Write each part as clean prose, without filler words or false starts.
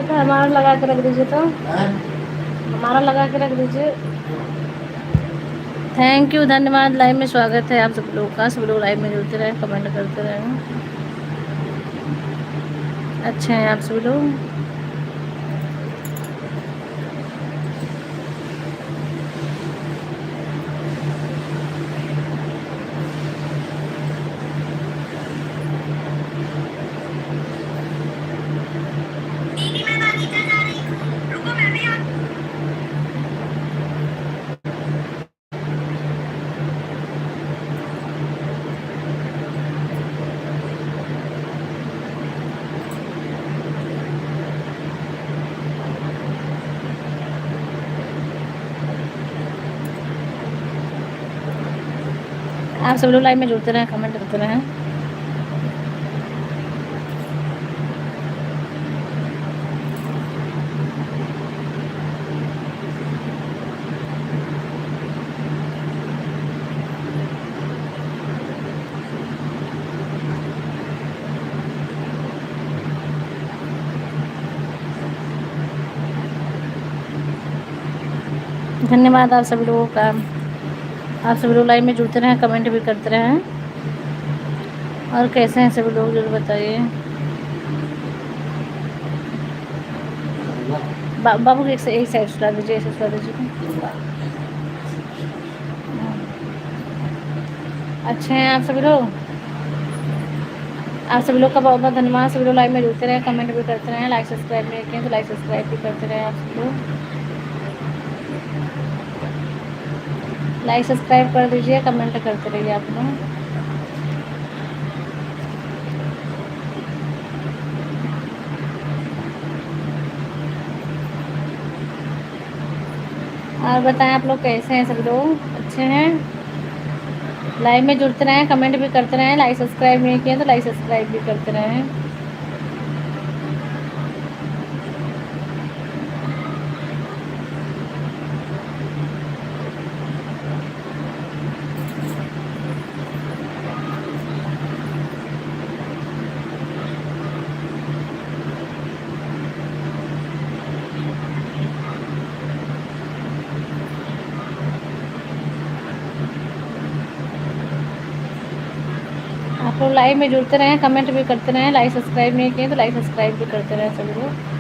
तो हमारा लगा के रख दीजिए, तो हमारा लगा के रख दीजिए। थैंक यू, धन्यवाद। लाइव में स्वागत है आप सब लोग का। सब लोग लाइव में जुड़ते रहे, कमेंट करते रहे। अच्छे हैं आप सब लोग। आप सब लोग लाइव में जुड़ते रहे, कमेंट करते रहे। धन्यवाद आप सभी लोगों का। आप सभी लोग लाइव में जुड़ते रहे, कमेंट भी करते रहे। और कैसे हैं सभी लोग जरूर बताइए। बाबू को एक साइड सुला दीजिए, ऐसे सुला दीजिए। अच्छे हैं आप सभी लोग। आप सभी लोग का बहुत बहुत धन्यवाद। सभी लोग लाइव में जुड़ते रहे, कमेंट भी करते रहे। लाइक सब्सक्राइब नहीं किए तो लाइक सब्सक्राइब भी करते रहे आप सब लोग। लाइक सब्सक्राइब कर दीजिए, कमेंट करते रहिए आप लोग। और बताएं आप लोग कैसे हैं सब लोग। अच्छे हैं। लाइव में जुड़ते रहें, कमेंट भी करते रहें। लाइक सब्सक्राइब नहीं किए तो लाइक सब्सक्राइब भी करते रहें। आप लोग लाइव में जुड़ते रहें, कमेंट भी करते रहें। लाइक सब्सक्राइब नहीं किए तो लाइक सब्सक्राइब भी करते रहें सभी लोग।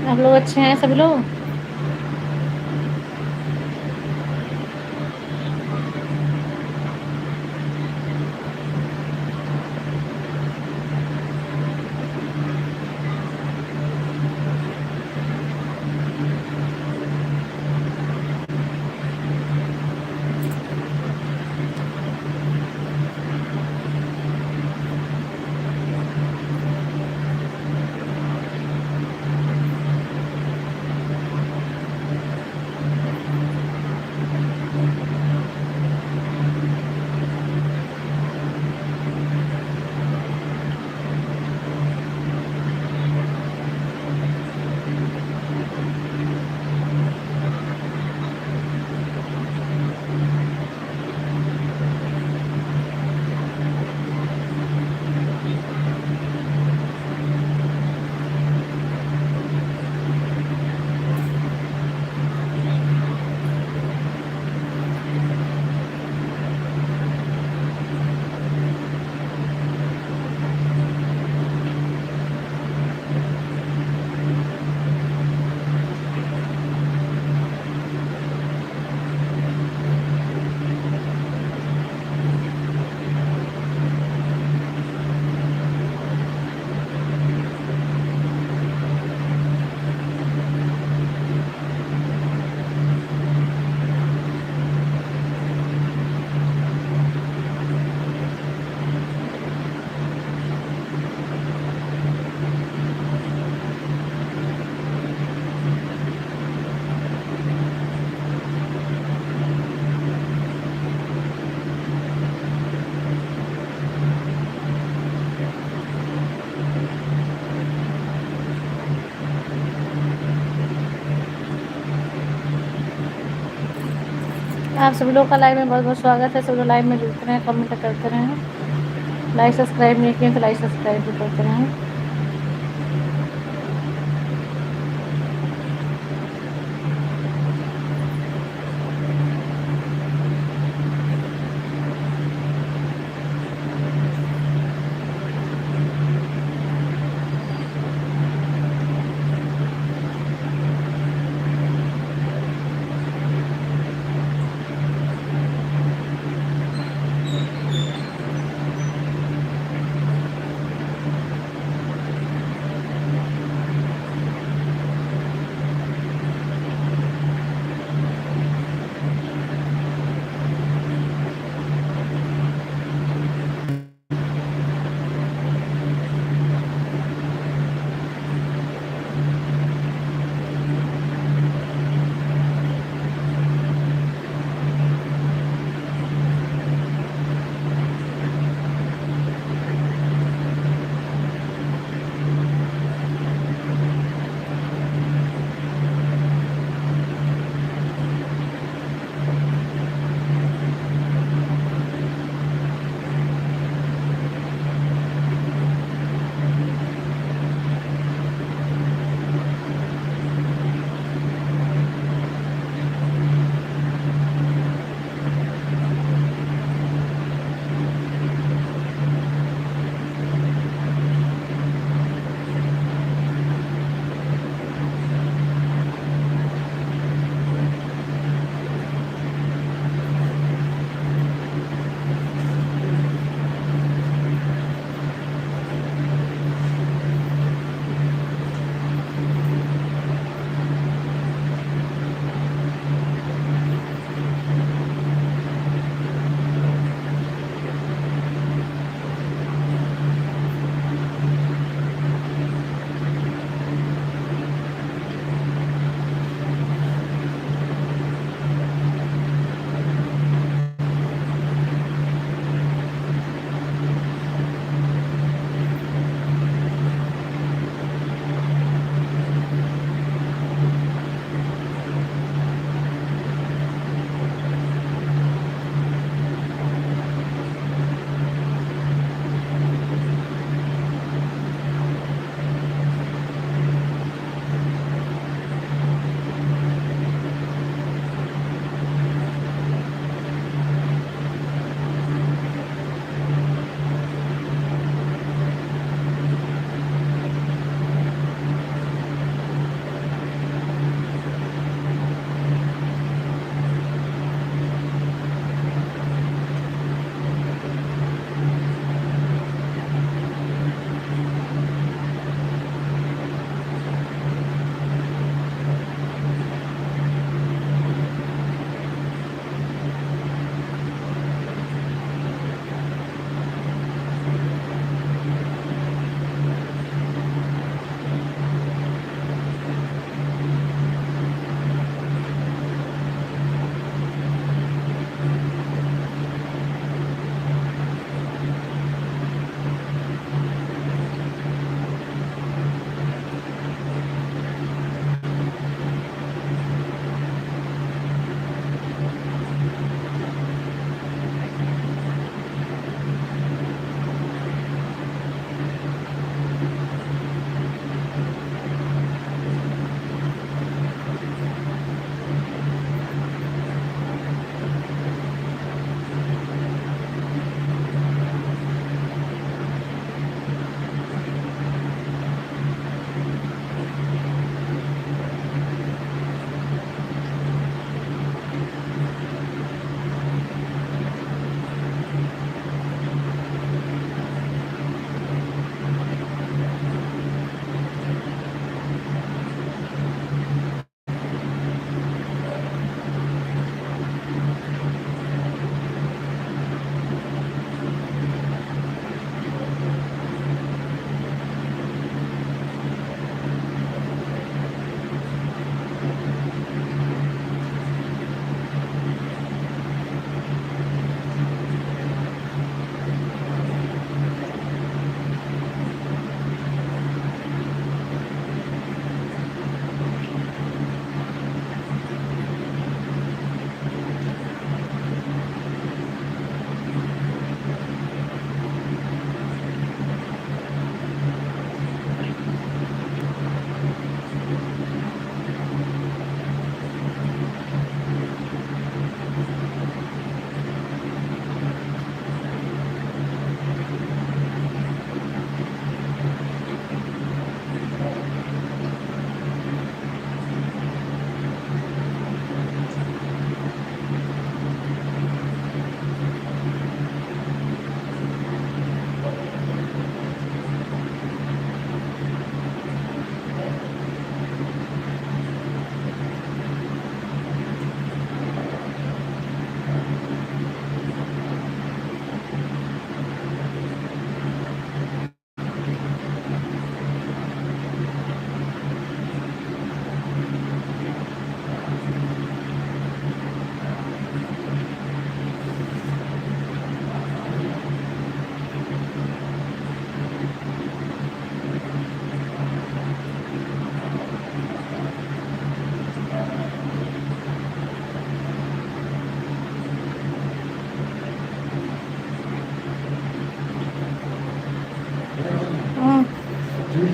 आप लोग अच्छे हैं सभी लोग। आप सभी लोग का लाइव में बहुत बहुत स्वागत है। सब लोग लाइव में जुड़ते रहें, कमेंट करते रहें। लाइक सब्सक्राइब नहीं किए तो लाइक सब्सक्राइब भी करते रहें।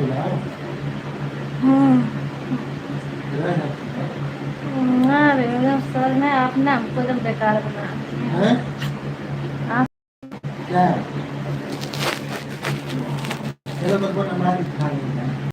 बोला तेरा है अरे एकदम सर में आपने हमको एकदम बेकार बना दिया। हैं? आप क्या है? चलो बस वो नंबर खा लेंगे